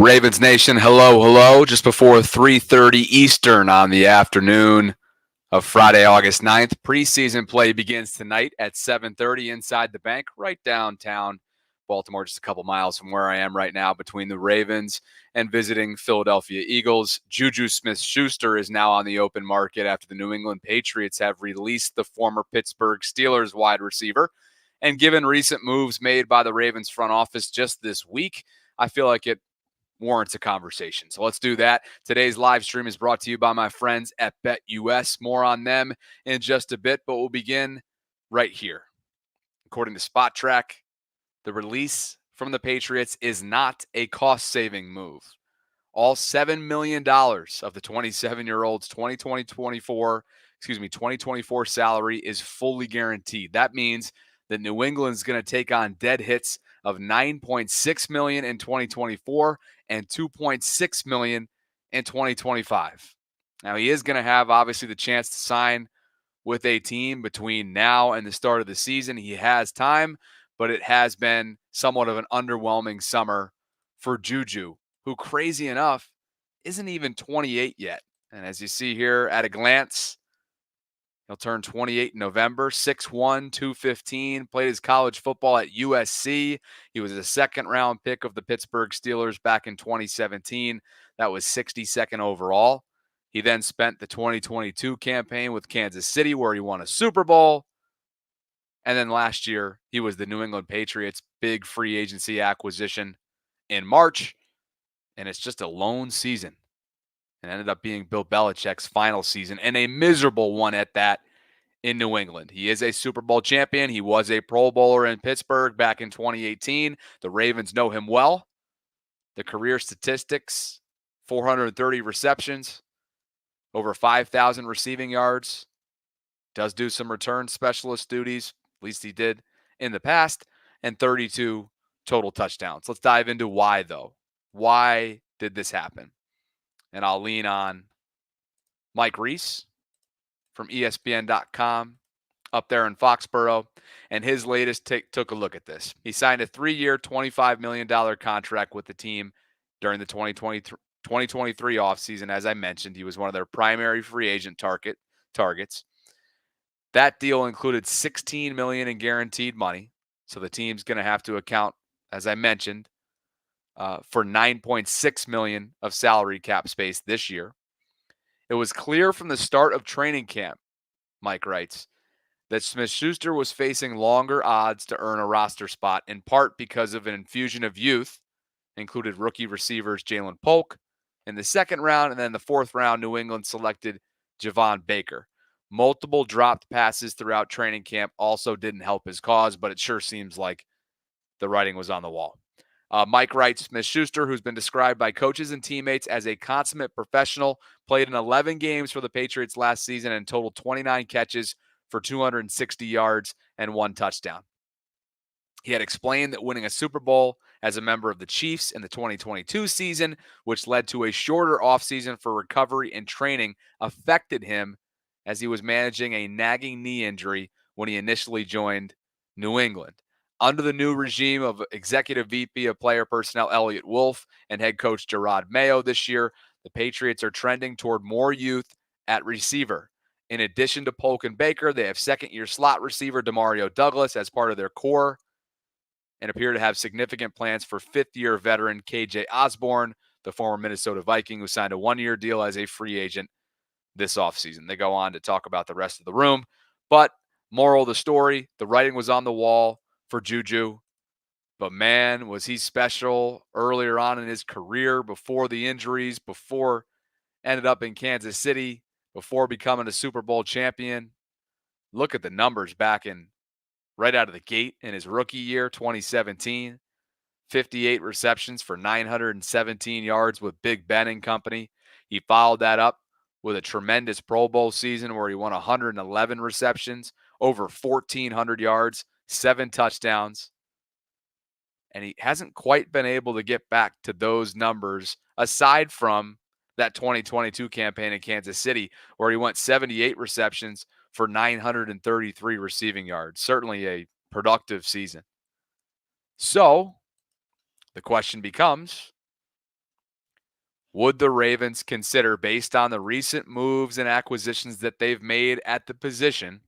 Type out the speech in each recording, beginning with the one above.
Ravens Nation, hello, hello. Just before 3:30 Eastern on the afternoon of Friday, August 9th. Preseason play begins tonight at 7:30 inside the bank, right downtown Baltimore, just a couple miles from where I am right now, between the Ravens and visiting Philadelphia Eagles. Juju Smith-Schuster is now on the open market after the New England Patriots have released the former Pittsburgh Steelers wide receiver. And given recent moves made by the Ravens front office just this week, I feel like it warrants a conversation. So let's do that. Today's live stream is brought to you by my friends at BetUS. More on them in just a bit, but we'll begin right here. According to Spot Track, the release from the Patriots is not a cost-saving move. All $7 million of the 27-year-old's 2024 salary is fully guaranteed. That means that New England's going to take on dead hits of $9.6 million in 2024 and $2.6 million in 2025. Now, he is going to have, obviously, the chance to sign with a team between now and the start of the season. He has time, but it has been somewhat of an underwhelming summer for Juju, who, crazy enough, isn't even 28 yet. And as you see here at a glance, he'll turn 28 in November, 6'1", 215, played his college football at USC. He was a second-round pick of the Pittsburgh Steelers back in 2017. That was 62nd overall. He then spent the 2022 campaign with Kansas City, where he won a Super Bowl. And then last year, he was the New England Patriots' big free agency acquisition in March. And it's just a lone season. And ended up being Bill Belichick's final season, and a miserable one at that, in New England. He is a Super Bowl champion. He was a Pro Bowler in Pittsburgh back in 2018. The Ravens know him well. The career statistics, 430 receptions, over 5,000 receiving yards. Does do some return specialist duties, at least he did in the past, and 32 total touchdowns. Let's dive into why, though. Why did this happen? And I'll lean on Mike Reese from ESPN.com up there in Foxborough, and his latest took a look at this. He signed a 3-year, $25 million contract with the team during the 2023 offseason. As I mentioned, he was one of their primary free agent targets. That deal included $16 million in guaranteed money, so the team's going to have to account, as I mentioned, for $9.6 million of salary cap space this year. It was clear from the start of training camp, Mike writes, that Smith-Schuster was facing longer odds to earn a roster spot, in part because of an infusion of youth, included rookie receivers Jalen Polk in the second round, and then the fourth round, New England selected Javon Baker. Multiple dropped passes throughout training camp also didn't help his cause, but it sure seems like the writing was on the wall. Mike writes, Smith-Schuster, who's been described by coaches and teammates as a consummate professional, played in 11 games for the Patriots last season and totaled 29 catches for 260 yards and 1 touchdown. He had explained that winning a Super Bowl as a member of the Chiefs in the 2022 season, which led to a shorter offseason for recovery and training, affected him as he was managing a nagging knee injury when he initially joined New England. Under the new regime of Executive VP of Player Personnel Elliott Wolf and head coach Gerard Mayo this year, the Patriots are trending toward more youth at receiver. In addition to Polk and Baker, they have second-year slot receiver Demario Douglas as part of their core and appear to have significant plans for fifth-year veteran KJ Osborne, the former Minnesota Viking who signed a 1-year deal as a free agent this offseason. They go on to talk about the rest of the room. But moral of the story, the writing was on the wall for Juju. But man, was he special earlier on in his career, before the injuries, before ended up in Kansas City, before becoming a Super Bowl champion. Look at the numbers back in right out of the gate in his rookie year, 2017. 58 receptions for 917 yards with Big Ben and company. He followed that up with a tremendous Pro Bowl season where he won 111 receptions, over 1,400 yards, 7 touchdowns. And he hasn't quite been able to get back to those numbers aside from that 2022 campaign in Kansas City where he went 78 receptions for 933 receiving yards. Certainly a productive season. So the question becomes, Would the Ravens consider, based on the recent moves and acquisitions that they've made at the position,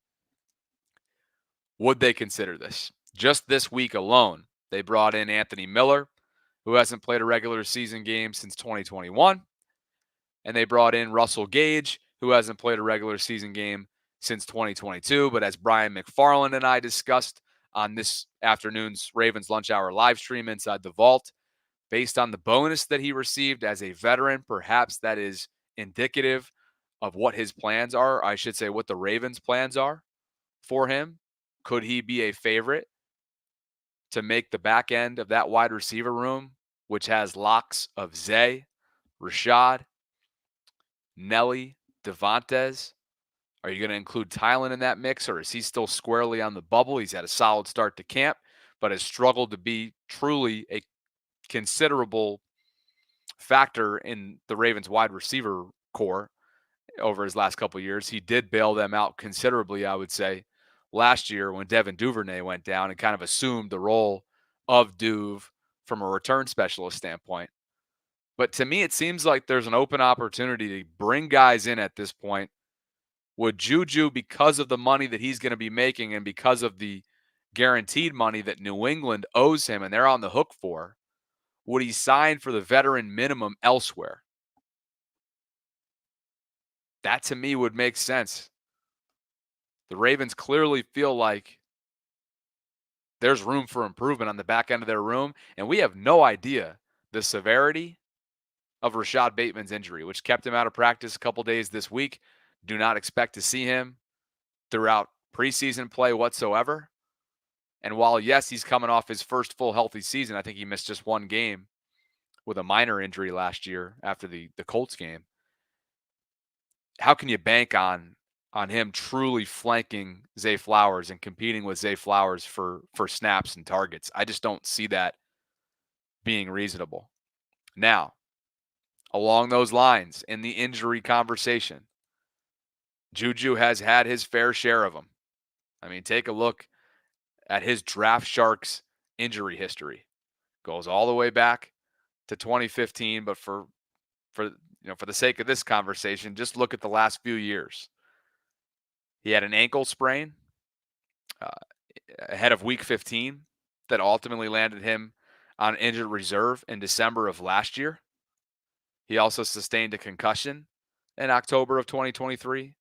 would they consider this? Just this week alone, they brought in Anthony Miller, who hasn't played a regular season game since 2021, and they brought in Russell Gage, who hasn't played a regular season game since 2022. But as Brian McFarland and I discussed on this afternoon's Ravens Lunch Hour live stream inside the vault, based on the bonus that he received as a veteran, perhaps that is indicative of what his plans are. I should say what the Ravens' plans are for him. Could he be a favorite to make the back end of that wide receiver room, which has locks of Zay, Rashad, Nelly, Devontae? Are you going to include Tylen in that mix, or is he still squarely on the bubble? He's had a solid start to camp, but has struggled to be truly a considerable factor in the Ravens wide receiver core over his last couple of years. He did bail them out considerably, I would say, last year when Devin Duvernay went down and kind of assumed the role of Duve from a return specialist standpoint. But to me, it seems like there's an open opportunity to bring guys in at this point. Would Juju, because of the money that he's going to be making and because of the guaranteed money that New England owes him and they're on the hook for, would he sign for the veteran minimum elsewhere? That to me would make sense. The Ravens clearly feel like there's room for improvement on the back end of their room, and we have no idea the severity of Rashad Bateman's injury, which kept him out of practice a couple days this week. Do not expect to see him throughout preseason play whatsoever. And while, yes, he's coming off his first full healthy season, I think he missed just one game with a minor injury last year after the Colts game. How can you bank on him truly flanking Zay Flowers and competing with Zay Flowers for snaps and targets? I just don't see that being reasonable. Now, along those lines, in the injury conversation, Juju has had his fair share of them. I mean, take a look at his Draft Sharks injury history. Goes all the way back to 2015, but for the sake of this conversation, just look at the last few years. He had an ankle sprain uh, ahead of Week 15 that ultimately landed him on injured reserve in December of last year. He also sustained a concussion in October of 2023.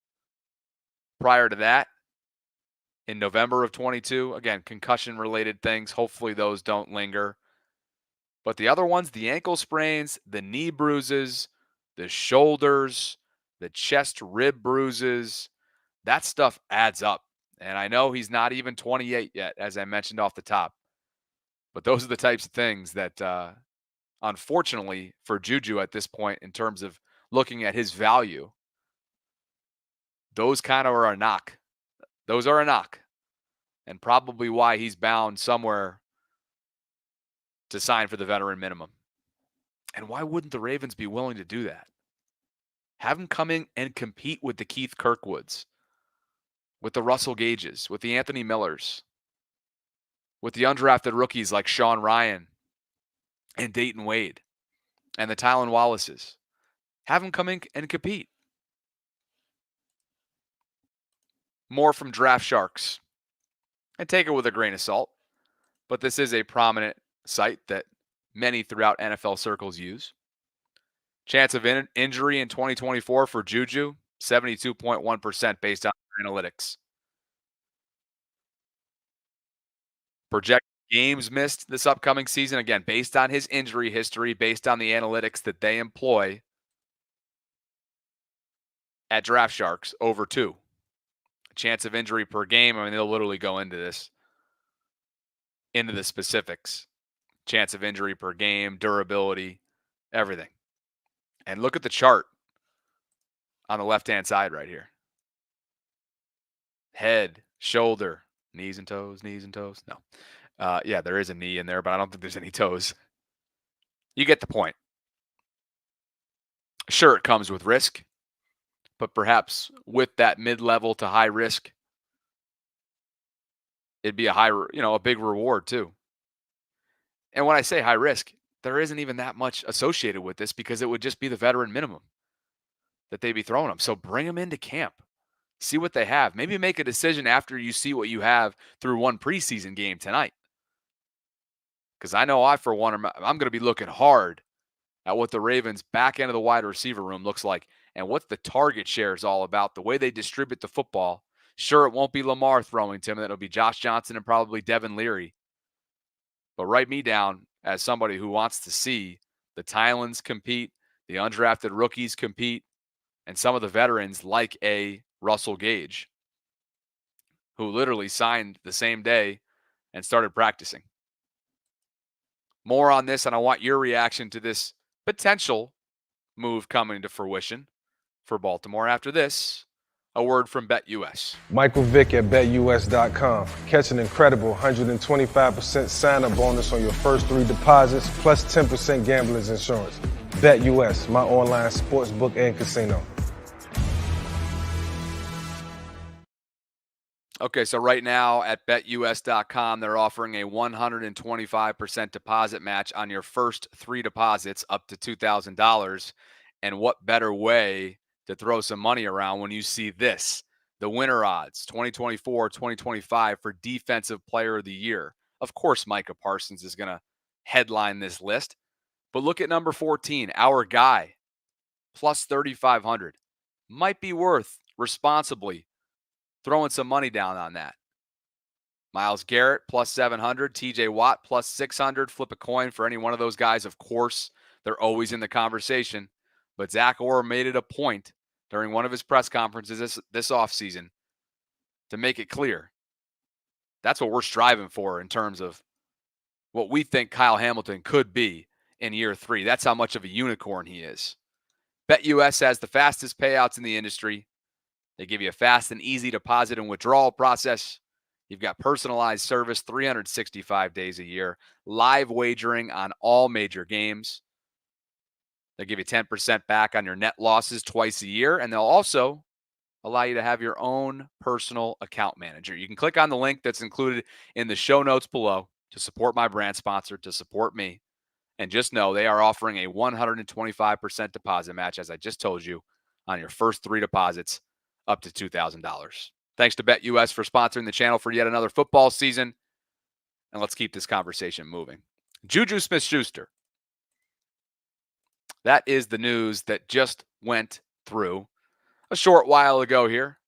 Prior to that, in November of 22, again, concussion-related things. Hopefully those don't linger. But the other ones, the ankle sprains, the knee bruises, the shoulders, the chest rib bruises, that stuff adds up. And I know he's not even 28 yet, as I mentioned off the top. But those are the types of things that, unfortunately, for Juju at this point, in terms of looking at his value, those kind of are a knock. Those are a knock. And probably why he's bound somewhere to sign for the veteran minimum. And why wouldn't the Ravens be willing to do that? Have him come in and compete with the Keith Kirkwoods, with the Russell Gages, with the Anthony Millers, with the undrafted rookies like Sean Ryan and Dayton Wade and the Tylen Wallaces. Have him come in and compete. More from Draft Sharks. And take it with a grain of salt. But this is a prominent site that many throughout NFL circles use. Chance of injury in 2024 for Juju, 72.1% based on analytics. Projected games missed this upcoming season, again, based on his injury history, based on the analytics that they employ at Draft Sharks, over 2. Chance of injury per game, I mean, they'll literally go into this, into the specifics. Chance of injury per game, durability, everything. And look at the chart on the left-hand side right here. Head, shoulder, knees and toes, knees and toes. No. Yeah, there is a knee in there, but I don't think there's any toes. You get the point. Sure, it comes with risk, but perhaps with that mid-level to high risk, it'd be a big reward too. And when I say high risk, there isn't even that much associated with this because it would just be the veteran minimum that they'd be throwing them. So bring them into camp. See what they have. Maybe make a decision after you see what you have through one preseason game tonight. Because I know I, for one, I'm going to be looking hard at what the Ravens' back end of the wide receiver room looks like and what the target share is all about, the way they distribute the football. Sure, it won't be Lamar throwing, Tim. It'll be Josh Johnson and probably Devin Leary. But write me down as somebody who wants to see the Tylans compete, the undrafted rookies compete, and some of the veterans like a Russell Gage, who literally signed the same day and started practicing. More on this, and I want your reaction to this potential move coming to fruition for Baltimore after this. A word from BetUS. Michael Vick at BetUS.com. Catch an incredible 125% sign-up bonus on your first 3 deposits, plus 10% gambler's insurance. BetUS, my online sportsbook and casino. Okay, so right now at BetUS.com, they're offering a 125% deposit match on your first 3 deposits up to $2,000. And what better way to throw some money around when you see this? The winner odds, 2024, 2025 for Defensive Player of the Year. Of course, Micah Parsons is going to headline this list. But look at number 14, our guy, plus 3,500. Might be worth responsibly throwing some money down on that. Myles Garrett, plus 700. TJ Watt, plus 600. Flip a coin for any one of those guys. Of course, they're always in the conversation. But Zach Orr made it a point during one of his press conferences this offseason to make it clear. That's what we're striving for in terms of what we think Kyle Hamilton could be in year 3. That's how much of a unicorn he is. BetUS has the fastest payouts in the industry. They give you a fast and easy deposit and withdrawal process. You've got personalized service 365 days a year, live wagering on all major games. They'll give you 10% back on your net losses twice a year, and they'll also allow you to have your own personal account manager. You can click on the link that's included in the show notes below to support my brand sponsor, to support me. And just know they are offering a 125% deposit match, as I just told you, on your first 3 deposits up to $2,000. Thanks to BetUS for sponsoring the channel for yet another football season. And let's keep this conversation moving. Juju Smith-Schuster. That is the news that just went through a short while ago here.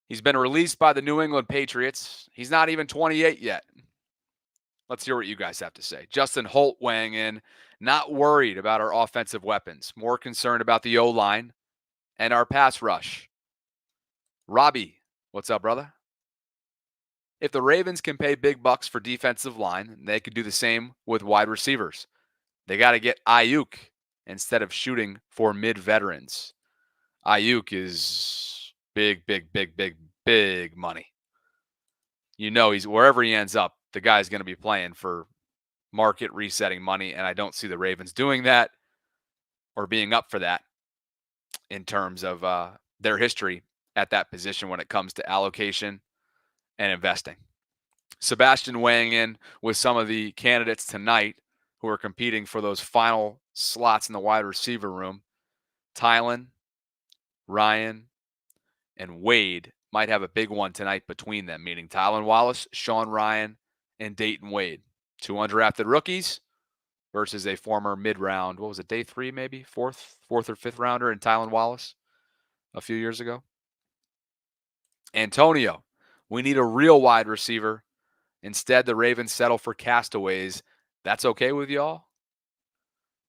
He's been released by the New England Patriots. He's not even 28 yet. Let's hear what you guys have to say. Justin Holt weighing in, not worried about our offensive weapons, more concerned about the O-line and our pass rush. Robbie, what's up, brother? If the Ravens can pay big bucks for defensive line, they could do the same with wide receivers. They got to get Ayuk instead of shooting for mid-veterans. Ayuk is big, big, big, big, big money. You know, he's wherever he ends up, the guy's going to be playing for market resetting money, and I don't see the Ravens doing that or being up for that in terms of their history at that position when it comes to allocation and investing. Sebastian weighing in with some of the candidates tonight who are competing for those final slots in the wide receiver room. Tylan, Ryan, and Wade might have a big one tonight between them, meaning Tylan Wallace, Sean Ryan, and Dayton Wade. 2 undrafted rookies versus a former mid-round, what was it, day 3 maybe? Fourth or 5th rounder in Tylan Wallace a few years ago. Antonio, we need a real wide receiver. Instead, the Ravens settle for castaways. That's okay with y'all?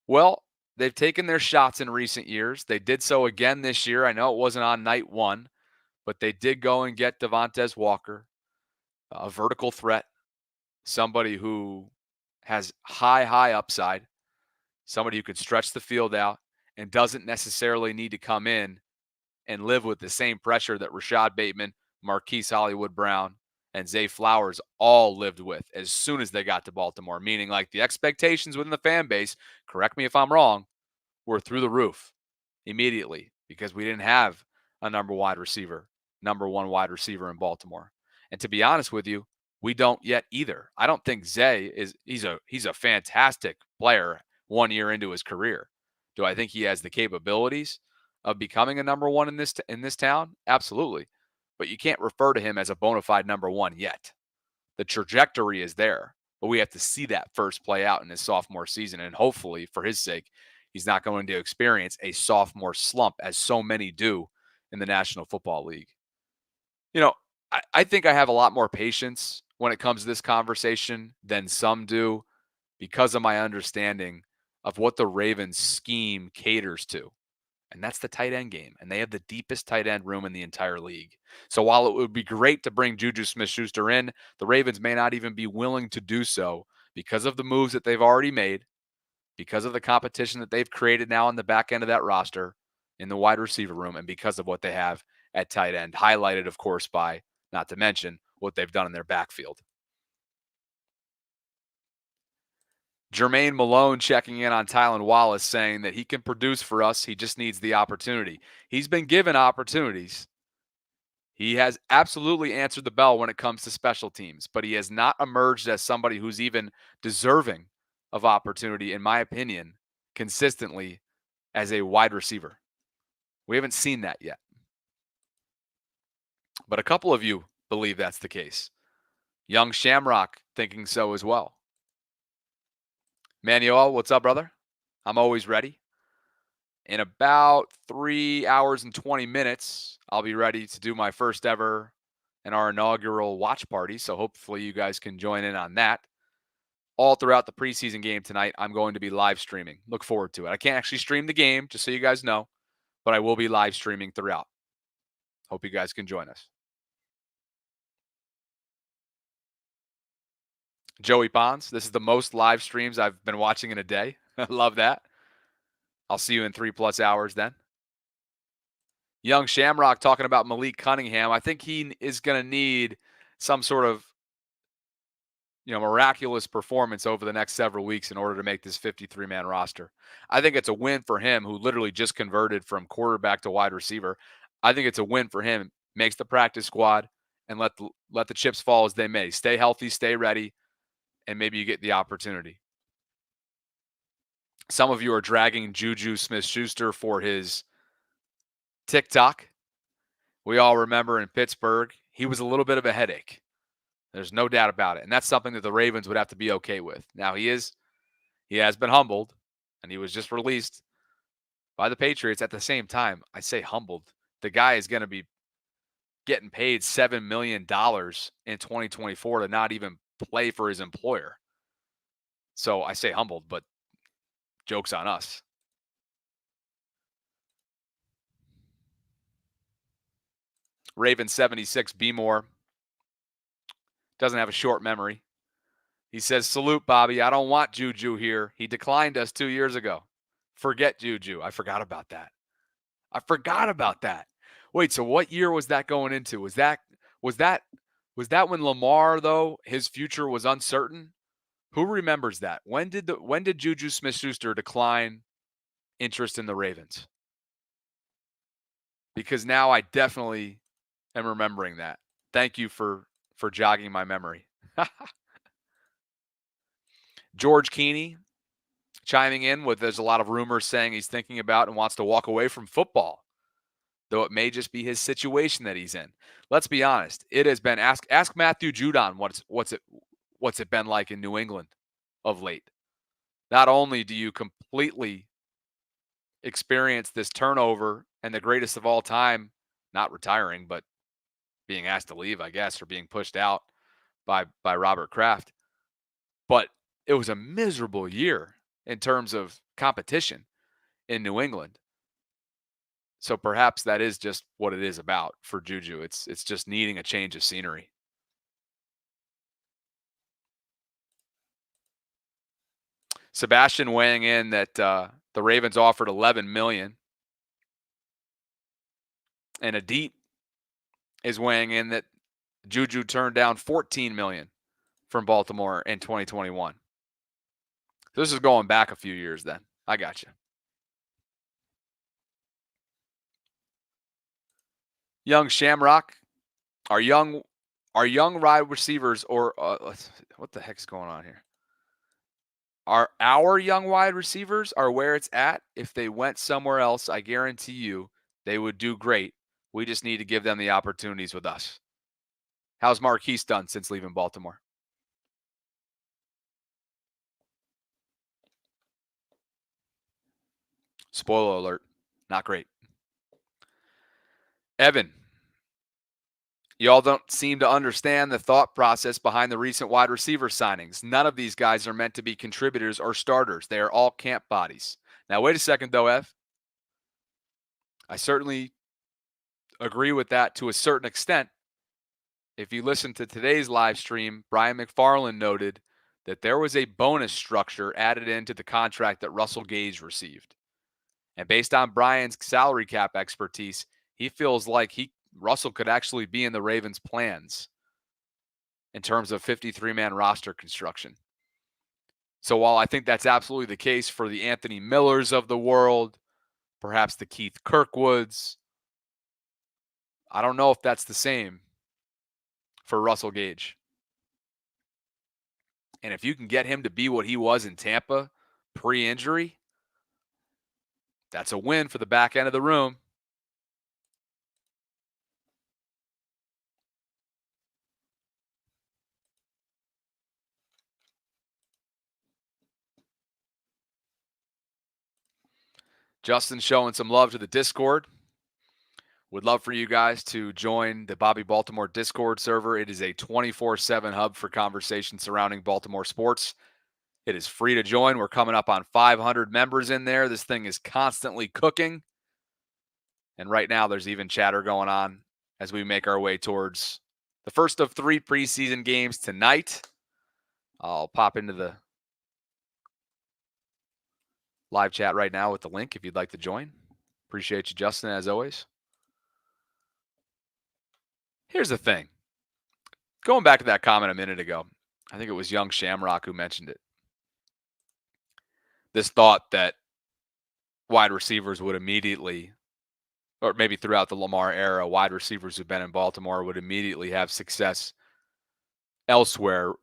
Well, they've taken their shots in recent years. They did so again this year. I know it wasn't on night 1, but they did go and get Devontae Walker, a vertical threat, somebody who has high upside, somebody who can stretch the field out and doesn't necessarily need to come in and live with the same pressure that Rashad Bateman, Marquise Hollywood Brown, and Zay Flowers all lived with as soon as they got to Baltimore, meaning like the expectations within the fan base, correct me if I'm wrong, were through the roof immediately because we didn't have a number 1 wide receiver in Baltimore. And to be honest with you, We don't yet either. I don't think Zay he's a fantastic player 1 year into his career. Do I think he has the capabilities of becoming a number one in this town? Absolutely. But you can't refer to him as a bona fide number one yet. The trajectory is there, but we have to see that first play out in his sophomore season. And hopefully, for his sake, he's not going to experience a sophomore slump as so many do in the National Football League. You know, I think I have a lot more patience when it comes to this conversation than some do because of my understanding of what the Ravens scheme caters to. And that's the tight end game. And they have the deepest tight end room in the entire league. So while it would be great to bring Juju Smith-Schuster in, the Ravens may not even be willing to do so because of the moves that they've already made, because of the competition that they've created now on the back end of that roster in the wide receiver room, and because of what they have at tight end, highlighted, of course, by, not to mention, what they've done in their backfield. Jermaine Malone checking in on Tylan Wallace saying that he can produce for us. He just needs the opportunity. He's been given opportunities. He has absolutely answered the bell when it comes to special teams, but he has not emerged as somebody who's even deserving of opportunity, in my opinion, consistently as a wide receiver. We haven't seen that yet. But a couple of you believe that's the case. Young Shamrock thinking so as well. Manuel, what's up, brother? I'm always ready. In about 3 hours and 20 minutes, I'll be ready to do my first ever and our inaugural watch party. So hopefully you guys can join in on that. All throughout the preseason game tonight, I'm going to be live streaming. Look forward to it. I can't actually stream the game, just so you guys know, but I will be live streaming throughout. Hope you guys can join us. Joey Pons, this is the most live streams I've been watching in a day. I love that. I'll see you in 3+ hours then. Young Shamrock talking about Malik Cunningham. I think he is going to need some sort of miraculous performance over the next several weeks in order to make this 53-man roster. I think it's a win for him, who literally just converted from quarterback to wide receiver. I think it's a win for him. Makes the practice squad and let the chips fall as they may. Stay healthy, stay ready, and maybe you get the opportunity. Some of you are dragging Juju Smith-Schuster for his TikTok. We all remember in Pittsburgh, he was a little bit of a headache. There's no doubt about it. And that's something that the Ravens would have to be okay with. Now, he has been humbled, and he was just released by the Patriots. At the same time, I say humbled. The guy is going to be getting paid $7 million in 2024 to not even play for his employer. So I say humbled, but joke's on us. Raven 76 B More doesn't have a short memory. He says, salute, Bobby. I don't want Juju here. He declined us 2 years ago. Forget Juju. I forgot about that. Wait, so what year was that going into? Was that when Lamar, though, his future was uncertain? Who remembers that? When did Juju Smith-Schuster decline interest in the Ravens? Because now I definitely am remembering that. Thank you for jogging my memory. George Keeney chiming in with, there's a lot of rumors saying he's thinking about and wants to walk away from football, though it may just be his situation that he's in. Let's be honest. It has been, ask Matthew Judon what's it been like in New England of late. Not only do you completely experience this turnover and the greatest of all time, not retiring, but being asked to leave, I guess, or being pushed out by Robert Kraft. But it was a miserable year in terms of competition in New England. So perhaps that is just what it is about for Juju. It's just needing a change of scenery. Sebastian weighing in that the Ravens offered $11 million. And Adit is weighing in that Juju turned down $14 million from Baltimore in 2021. This is going back a few years then. I got you. Young Shamrock. Are young Our young wide receivers, or what the heck's going on here? Are our young wide receivers are where it's at? If they went somewhere else, I guarantee you they would do great. We just need to give them the opportunities with us. How's Marquise done since leaving Baltimore? Spoiler alert, not great. Evan, y'all don't seem to understand the thought process behind the recent wide receiver signings. None of these guys are meant to be contributors or starters. They are all camp bodies. Now, wait a second, though, Ev. I certainly agree with that to a certain extent. If you listen to today's live stream, Brian McFarland noted that there was a bonus structure added into the contract that Russell Gage received. And based on Brian's salary cap expertise, he feels like Russell could actually be in the Ravens' plans in terms of 53-man roster construction. So while I think that's absolutely the case for the Anthony Millers of the world, perhaps the Keith Kirkwoods, I don't know if that's the same for Russell Gage. And if you can get him to be what he was in Tampa pre-injury, that's a win for the back end of the room. Justin showing some love to the Discord. Would love for you guys to join the Bobby Baltimore Discord server. It is a 24/7 hub for conversation surrounding Baltimore sports. It is free to join. We're coming up on 500 members in there. This thing is constantly cooking. And right now, there's even chatter going on as we make our way towards the first of 3 preseason games tonight. I'll pop into the live chat right now with the link if you'd like to join. Appreciate you, Justin, as always. Here's the thing. Going back to that comment a minute ago, I think it was Young Shamrock who mentioned it. This thought that wide receivers would immediately, or maybe throughout the Lamar era, wide receivers who've been in Baltimore would immediately have success elsewhere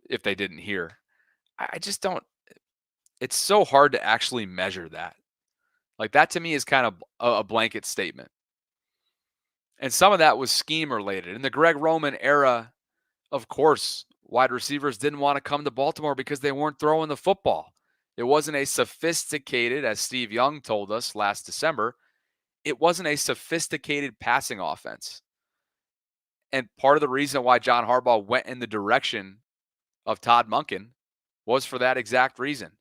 if they didn't here. I just don't. It's so hard to actually measure that. Like, that to me is kind of a blanket statement. And some of that was scheme related. In the Greg Roman era, of course, wide receivers didn't want to come to Baltimore because they weren't throwing the football. It wasn't a sophisticated, as Steve Young told us last December, it wasn't a sophisticated passing offense. And part of the reason why John Harbaugh went in the direction of Todd Monken was for that exact reason.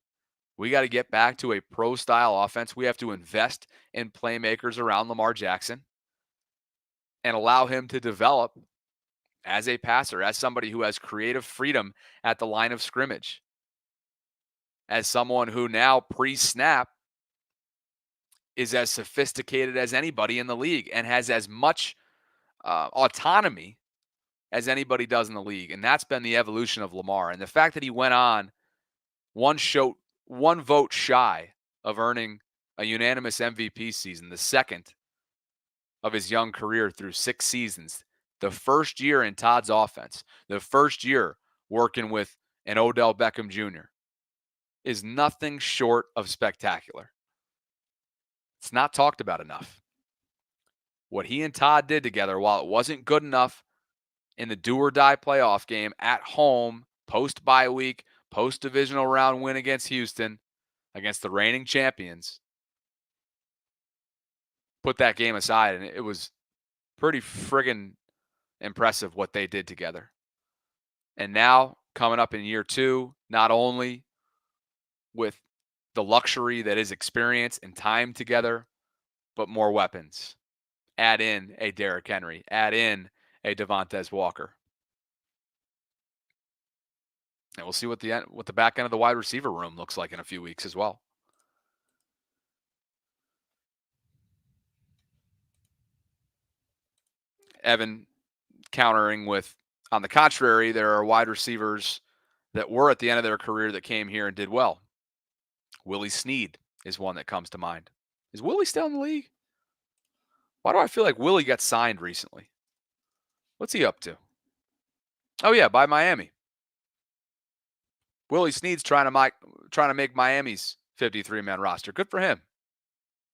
We got to get back to a pro-style offense. We have to invest in playmakers around Lamar Jackson and allow him to develop as a passer, as somebody who has creative freedom at the line of scrimmage, as someone who now pre-snap is as sophisticated as anybody in the league and has as much autonomy as anybody does in the league. And that's been the evolution of Lamar. And the fact that he went on one vote shy of earning a unanimous MVP season, the second of his young career through 6 seasons, the first year in Todd's offense, the first year working with an Odell Beckham Jr., is nothing short of spectacular. It's not talked about enough. What he and Todd did together, while it wasn't good enough in the do-or-die playoff game at home, post-bye week, post-divisional round win against Houston, against the reigning champions, put that game aside, and it was pretty friggin' impressive what they did together. And now, coming up in year 2, not only with the luxury that is experience and time together, but more weapons. Add in a Derrick Henry. Add in a Devontae Walker. And we'll see what the back end of the wide receiver room looks like in a few weeks as well. Evan countering with, on the contrary, there are wide receivers that were at the end of their career that came here and did well. Willie Snead is one that comes to mind. Is Willie still in the league? Why do I feel like Willie got signed recently? What's he up to? Oh yeah, by Miami. Willie Snead's trying to make Miami's 53-man roster. Good for him.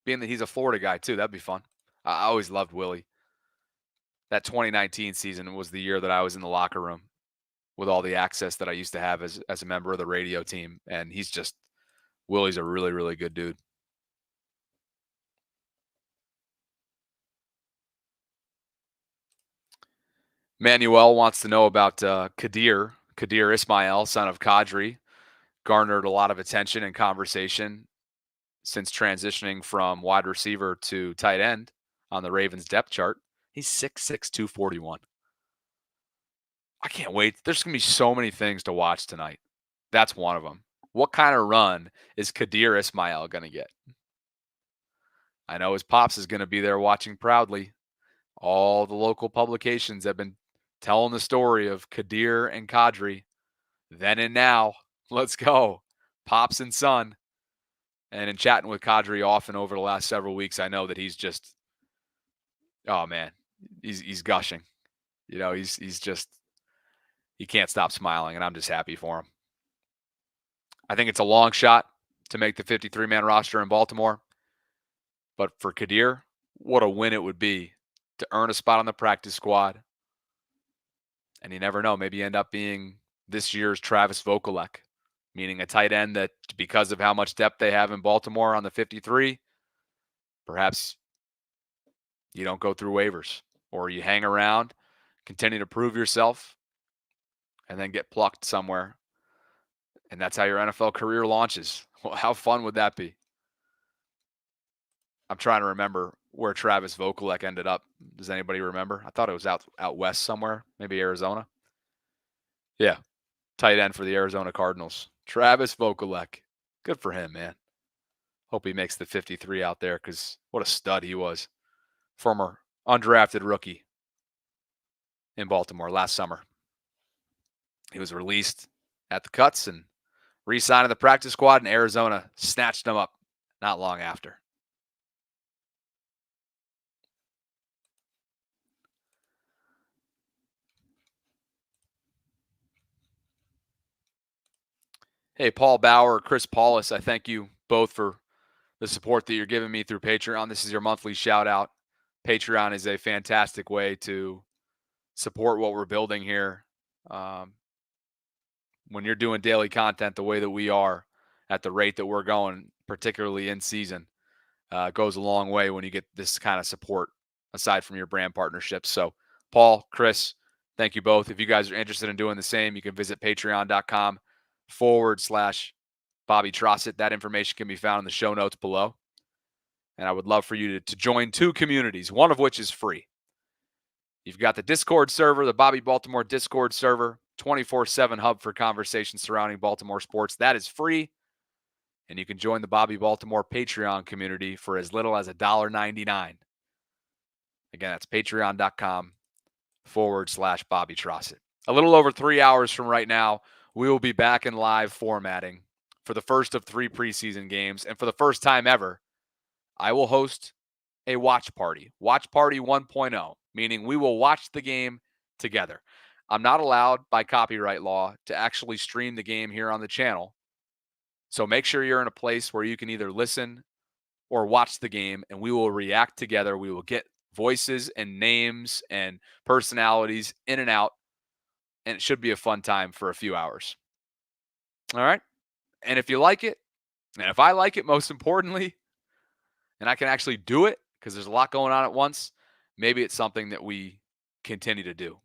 Being that he's a Florida guy too, that'd be fun. I always loved Willie. That 2019 season was the year that I was in the locker room with all the access that I used to have as a member of the radio team, and Willie's a really really good dude. Manuel wants to know about Kadir Ismail, son of Kadri, garnered a lot of attention and conversation since transitioning from wide receiver to tight end on the Ravens depth chart. He's 6'6", 241. I can't wait. There's going to be so many things to watch tonight. That's one of them. What kind of run is Kadir Ismail going to get? I know his pops is going to be there watching proudly. All the local publications have been telling the story of Kadir and Kadri. Then and now. Let's go. Pops and son. And in chatting with Kadri often over the last several weeks, I know that he's just, oh man, he's gushing. You know, he's just, he can't stop smiling, and I'm just happy for him. I think it's a long shot to make the 53-man roster in Baltimore. But for Kadir, what a win it would be to earn a spot on the practice squad. And you never know, maybe end up being this year's Travis Vokalek, meaning a tight end that, because of how much depth they have in Baltimore on the 53, perhaps you don't go through waivers or you hang around, continue to prove yourself, and then get plucked somewhere. And that's how your NFL career launches. Well, how fun would that be? I'm trying to remember where Travis Vokalek ended up. Does anybody remember? I thought it was out west somewhere, maybe Arizona. Yeah, tight end for the Arizona Cardinals. Travis Vokalek. Good for him, man. Hope he makes the 53 out there because what a stud he was. Former undrafted rookie in Baltimore last summer. He was released at the cuts and re-signed in the practice squad, and Arizona snatched him up not long after. Hey, Paul Bauer, Chris Paulus, I thank you both for the support that you're giving me through Patreon. This is your monthly shout out. Patreon is a fantastic way to support what we're building here. When you're doing daily content the way that we are, at the rate that we're going, particularly in season, goes a long way when you get this kind of support aside from your brand partnerships. So, Paul, Chris, thank you both. If you guys are interested in doing the same, you can visit patreon.com/Bobby Trosset. That information can be found in the show notes below. And I would love for you to join two communities, one of which is free. You've got the Discord server, the Bobby Baltimore Discord server, 24/7 hub for conversations surrounding Baltimore sports. That is free. And you can join the Bobby Baltimore Patreon community for as little as $1.99. Again, that's patreon.com/Bobby Trosset. A little over 3 hours from right now, we will be back in live formatting for the first of 3 preseason games. And for the first time ever, I will host a watch party 1.0, meaning we will watch the game together. I'm not allowed by copyright law to actually stream the game here on the channel. So make sure you're in a place where you can either listen or watch the game, and we will react together. We will get voices and names and personalities in and out, and it should be a fun time for a few hours. All right? And if you like it, and if I like it, most importantly, and I can actually do it because there's a lot going on at once, maybe it's something that we continue to do.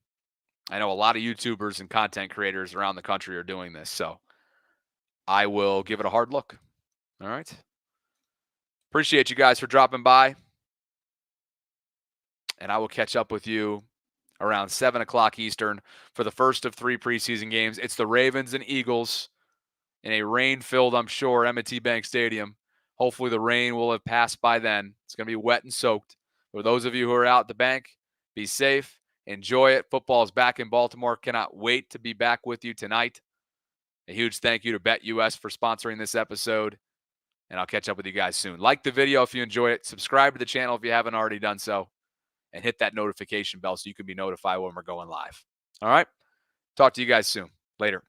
I know a lot of YouTubers and content creators around the country are doing this, so I will give it a hard look. All right? Appreciate you guys for dropping by. And I will catch up with you around 7 o'clock Eastern for the first of 3 preseason games. It's the Ravens and Eagles in a rain-filled, I'm sure, M&T Bank Stadium. Hopefully the rain will have passed by then. It's going to be wet and soaked. For those of you who are out at the bank, be safe. Enjoy it. Football is back in Baltimore. Cannot wait to be back with you tonight. A huge thank you to BetUS for sponsoring this episode. And I'll catch up with you guys soon. Like the video if you enjoy it. Subscribe to the channel if you haven't already done so. And hit that notification bell so you can be notified when we're going live. All right? Talk to you guys soon. Later.